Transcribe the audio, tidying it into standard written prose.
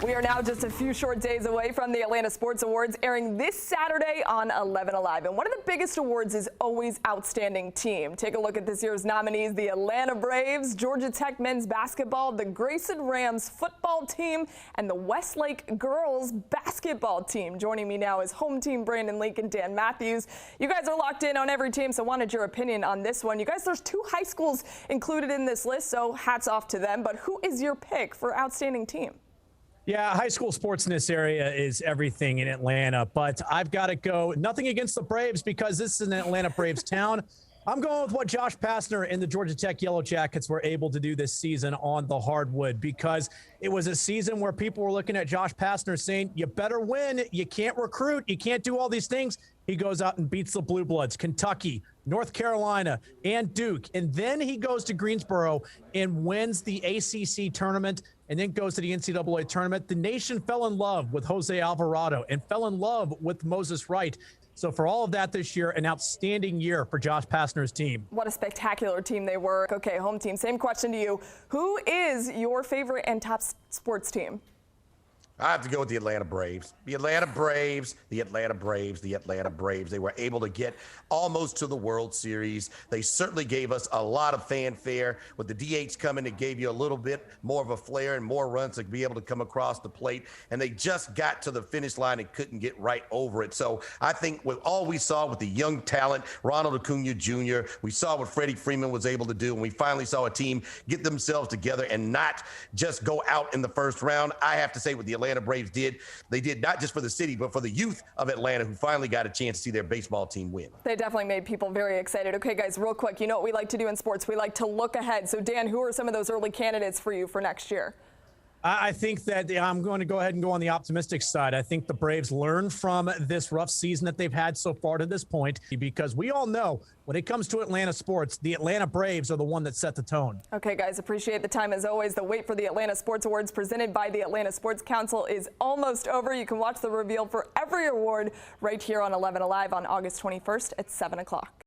We are now just a few short days away from the Atlanta Sports Awards airing this Saturday on 11 Alive. And one of the biggest awards is always Outstanding Team. Take a look at this year's nominees: the Atlanta Braves, Georgia Tech men's basketball, the Grayson Rams football team, and the Westlake girls basketball team. Joining me now is home team Brandon Leak and Dan Matthews. You guys are locked in on every team, so wanted your opinion on this one. You guys, there's 2 high schools included in this list, so hats off to them. But who is your pick for Outstanding Team? Yeah, high school sports in this area is everything in Atlanta, but I've got to go. Nothing against the Braves because this is an Atlanta Braves town. I'm going with what Josh Pastner and the Georgia Tech Yellow Jackets were able to do this season on the hardwood, because it was a season where people were looking at Josh Pastner saying, you better win. You can't recruit. You can't do all these things. He goes out and beats the Blue Bloods, Kentucky, North Carolina, and Duke. And then he goes to Greensboro and wins the ACC tournament and then goes to the NCAA tournament. The nation fell in love with Jose Alvarado and fell in love with Moses Wright. So for all of that this year, an outstanding year for Josh Pastner's team. What a spectacular team they were. Okay, home team, same question to you. Who is your favorite and top sports team? I have to go with the Atlanta Braves. The Atlanta Braves, the Atlanta Braves, the Atlanta Braves. They were able to get almost to the World Series. They certainly gave us a lot of fanfare. With the DH coming, it gave you a little bit more of a flair and more runs to be able to come across the plate. And they just got to the finish line and couldn't get right over it. So I think with all we saw with the young talent, Ronald Acuna Jr., we saw what Freddie Freeman was able to do, and we finally saw a team get themselves together and not just go out in the first round. I have to say what the Atlanta Braves did, they did not just for the city, but for the youth of Atlanta, who finally got a chance to see their baseball team win. They definitely made people very excited. Okay, guys, real quick, you know what we like to do in sports? We like to look ahead. So, Dan, who are some of those early candidates for you for next year? I think that I'm going to go ahead and go on the optimistic side. I think the Braves learn from this rough season that they've had so far to this point, because we all know when it comes to Atlanta sports, the Atlanta Braves are the one that set the tone. Okay, guys, appreciate the time as always. The wait for the Atlanta Sports Awards presented by the Atlanta Sports Council is almost over. You can watch the reveal for every award right here on 11 Alive on August 21st at 7 o'clock.